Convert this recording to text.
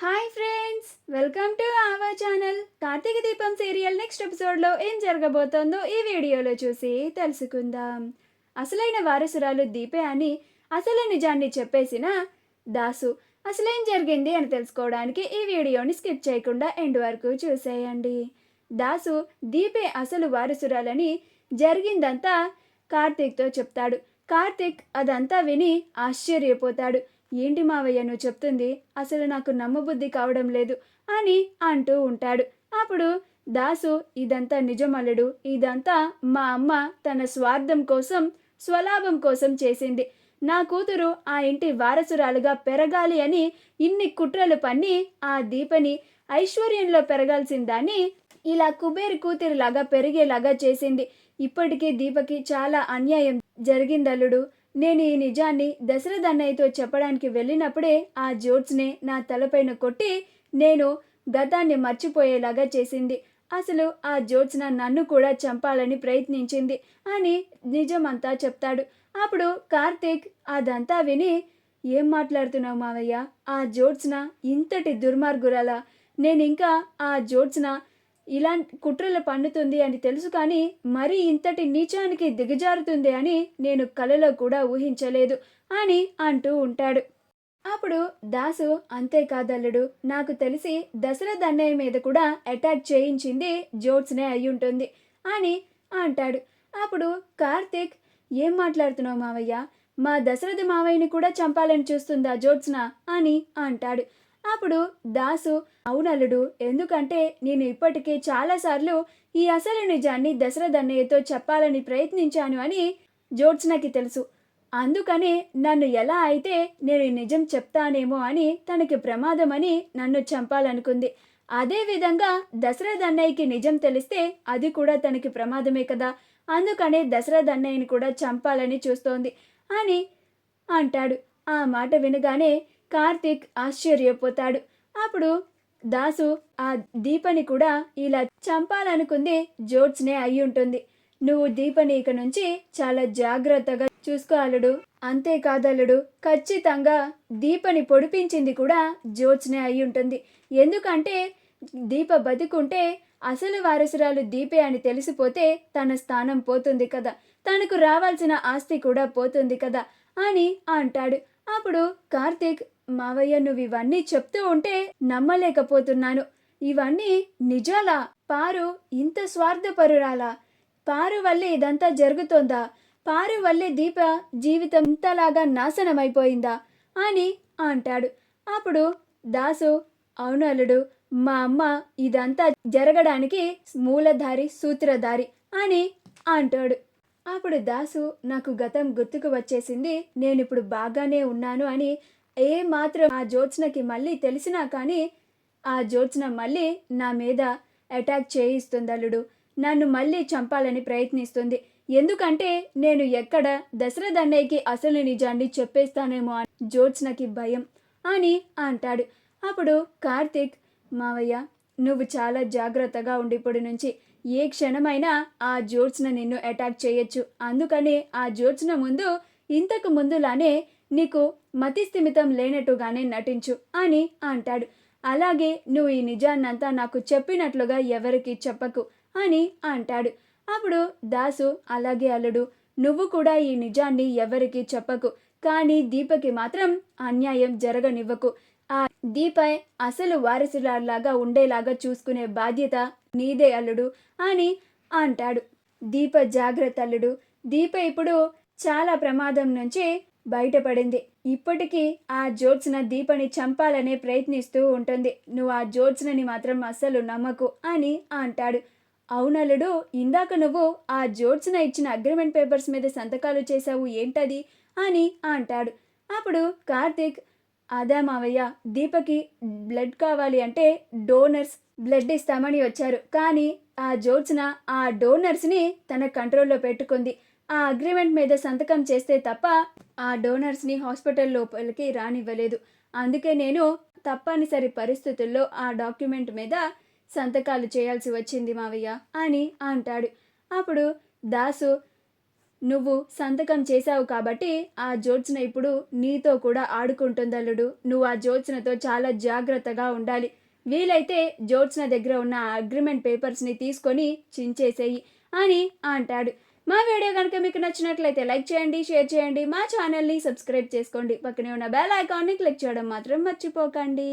Hi friends, welcome to our channel. Karthika Deepam serial next ఎపిసోడ్లో ఏం జరగబోతోందో ఈ వీడియోలో చూసి తెలుసుకుందాం. అసలైన వారసురాలు దీపే అని అసలు నిజాన్ని చెప్పేసిన దాసు అసలేం జరిగింది అని తెలుసుకోవడానికి ఈ వీడియోని స్కిప్ చేయకుండా ఎండ్ వరకు చూసేయండి. దాసు దీపే అసలు వారసురాలని జరిగిందంతా కార్తీక్తో చెప్తాడు. కార్తీక్ అదంతా విని ఆశ్చర్యపోతాడు. ఏంటి మావయ్య నువ్వు చెప్తుంది, అసలు నాకు నమ్మబుద్ధి కావడం లేదు అని అంటూ ఉంటాడు. అప్పుడు దాసు, ఇదంతా నిజమల్లుడు, ఇదంతా మా అమ్మ తన స్వార్థం కోసం, స్వలాభం కోసం చేసింది. నా కూతురు ఆ ఇంటి వారసురాలుగా పెరగాలి అని ఇన్ని కుట్రలు పన్ని ఆ దీపని ఐశ్వర్యంలో పెరగాల్సిందాన్ని ఇలా కుబేరు కూతురిలాగా పెరిగేలాగా చేసింది. ఇప్పటికీ దీపకి చాలా అన్యాయం జరిగిందల్లుడు. నేను ఈ నిజాన్ని దశరథ్ అన్నయ్యతో చెప్పడానికి వెళ్ళినప్పుడే ఆ జోట్స్నే నా తలపైన కొట్టి నేను గతాన్ని మర్చిపోయేలాగా చేసింది. అసలు ఆ జ్యోత్స్న నన్ను కూడా చంపాలని ప్రయత్నించింది అని నిజమంతా చెప్తాడు. అప్పుడు కార్తీక్ అదంతా విని, ఏం మాట్లాడుతున్నావు మావయ్య, ఆ జ్యోత్స్న ఇంతటి దుర్మార్గురాలా? నేనింకా ఆ జ్యోత్స్న ఇలాంటి కుట్రలు పన్నుతుంది అని తెలుసు, కానీ మరీ ఇంతటి నీచానికి దిగజారుతుంది అని నేను కలలో కూడా ఊహించలేదు అని అంటూ ఉంటాడు. అప్పుడు దాసు, అంతేకాదల్లుడు, నాకు తెలిసి దశరథ్ అన్నయ్య మీద కూడా అటాక్ చేయించింది జోట్స్నే అయ్యుంటుంది అని అంటాడు. అప్పుడు కార్తీక్, ఏం మాట్లాడుతున్నావు మావయ్య, మా దశరథ మావయ్యని కూడా చంపాలని చూస్తుందా జోత్స్న అని అంటాడు. అప్పుడు దాసు, అవునల్లుడు, ఎందుకంటే నేను ఇప్పటికే చాలాసార్లు ఈ అసలు నిజాన్ని దశరథ్ అన్నయ్యతో చెప్పాలని ప్రయత్నించాను అని జోత్స్నకి తెలుసు. అందుకనే నన్ను ఎలా అయితే నేను నిజం చెప్తానేమో అని తనకి ప్రమాదమని నన్ను చంపాలనుకుంది. అదేవిధంగా దశరథ్ అన్నయ్యకి నిజం తెలిస్తే అది కూడా తనకి ప్రమాదమే కదా, అందుకనే దశరథ్ అన్నయ్యని కూడా చంపాలని చూస్తోంది అని అంటాడు. ఆ మాట వినగానే కార్తీక్ ఆశ్చర్యపోతాడు. అప్పుడు దాసు, ఆ దీపని కూడా ఇలా చంపాలనుకుంది జోట్స్నే అయ్యుంటుంది. నువ్వు దీపని ఇక నుంచి చాలా జాగ్రత్తగా చూసుకోవాలడు. అంతేకాదల్లుడు, ఖచ్చితంగా దీపని పొడిపించింది కూడా జోట్స్నే అయ్యుంటుంది. ఎందుకంటే దీప బతికుంటే అసలు వారసురాలు దీపే అని తెలిసిపోతే తన స్థానం పోతుంది కదా, తనకు రావాల్సిన ఆస్తి కూడా పోతుంది కదా అని అంటాడు. అప్పుడు కార్తీక్, మావయ్య నువ్వు ఇవన్నీ చెప్తూ ఉంటే నమ్మలేకపోతున్నాను. ఇవన్నీ నిజాలా? పారు ఇంత స్వార్థపరురాలా? పారు వల్లే ఇదంతా జరుగుతోందా? పారు వల్లే దీప జీవితం ఇంతలాగా నాశనమైపోయిందా అని అంటాడు. అప్పుడు దాసు, అవును అల్లుడు, మా అమ్మ ఇదంతా జరగడానికి మూలధారి, సూత్రధారి అని అంటాడు. అప్పుడు దాసు, నాకు గతం గుర్తుకు వచ్చేసింది, నేనిప్పుడు బాగానే ఉన్నాను అని. ఏ మాత్రం ఆ జ్యోత్స్నకి మళ్ళీ తెలిసినా కానీ ఆ జ్యోత్స్న మళ్ళీ నా మీద అటాక్ చేయిస్తుంది అల్లుడు, నన్ను మళ్ళీ చంపాలని ప్రయత్నిస్తుంది. ఎందుకంటే నేను ఎక్కడ దశరథ్ అన్నయ్యకి అసలు నిజాన్ని చెప్పేస్తానేమో అని జ్యోత్స్నకి భయం అని అంటాడు. అప్పుడు కార్తీక్, మావయ్య నువ్వు చాలా జాగ్రత్తగా ఉండిప్పటి నుంచి, ఏ క్షణమైనా ఆ జ్యోత్స్న నిన్ను అటాక్ చేయొచ్చు. అందుకని ఆ జ్యోత్స్న ముందు ఇంతకు ముందులానే నీకు మతిస్థిమితం లేనట్టుగానే నటించు అని అంటాడు. అలాగే నువ్వు ఈ నిజాన్నంతా నాకు చెప్పినట్లుగా ఎవరికి చెప్పకు అని అంటాడు. అప్పుడు దాసు, అలాగే అల్లుడు, నువ్వు కూడా ఈ నిజాన్ని ఎవరికి చెప్పకు, కానీ దీపకి మాత్రం అన్యాయం జరగనివ్వకు. ఆ దీప అసలు వారసులాగా ఉండేలాగా చూసుకునే బాధ్యత నీదే అల్లుడు అని అంటాడు. దీప జాగ్రత్త అల్లుడు, దీప ఇప్పుడు చాలా ప్రమాదం నుంచి బయటపడింది. ఇప్పటికీ ఆ జ్యోత్స్న దీపని చంపాలనే ప్రయత్నిస్తూ ఉంటుంది. నువ్వు ఆ జ్యోత్స్నని మాత్రం అస్సలు నమ్మకు అని అంటాడు. అవునల్లుడు, ఇందాక నువ్వు ఆ జ్యోత్స్న ఇచ్చిన అగ్రిమెంట్ పేపర్స్ మీద సంతకాలు చేశావు, ఏంటది అని అంటాడు. అప్పుడు కార్తీక్, అదా మావయ్య, దీపకి బ్లడ్ కావాలి అంటే డోనర్స్ బ్లడ్ ఇస్తామని వచ్చారు, కానీ ఆ జ్యోత్స్న ఆ డోనర్స్ని తన కంట్రోల్లో పెట్టుకుంది. ఆ అగ్రిమెంట్ మీద సంతకం చేస్తే తప్ప ఆ డోనర్స్ని హాస్పిటల్ లోపలికి రానివ్వలేదు. అందుకే నేను తప్పనిసరి పరిస్థితుల్లో ఆ డాక్యుమెంట్ మీద సంతకాలు చేయాల్సి వచ్చింది మావయ్య అని అంటాడు. అప్పుడు దాసు, నువ్వు సంతకం చేశావు కాబట్టి ఆ జ్యోత్స్న ఇప్పుడు నీతో కూడా ఆడుకుంటుందల్లుడు. నువ్వు ఆ జ్యోత్స్నతో చాలా జాగ్రత్తగా ఉండాలి. వీలైతే జ్యోత్స్న దగ్గర ఉన్న ఆ అగ్రిమెంట్ పేపర్స్ని తీసుకొని చించేసేయి అని అంటాడు. మా వీడియో కనుక మీకు నచ్చినట్లయితే లైక్ చేయండి, షేర్ చేయండి, మా ఛానల్ని సబ్స్క్రైబ్ చేసుకోండి, పక్కనే ఉన్న బెల్ ఐకాన్ని క్లిక్ చేయడం మాత్రం మర్చిపోకండి.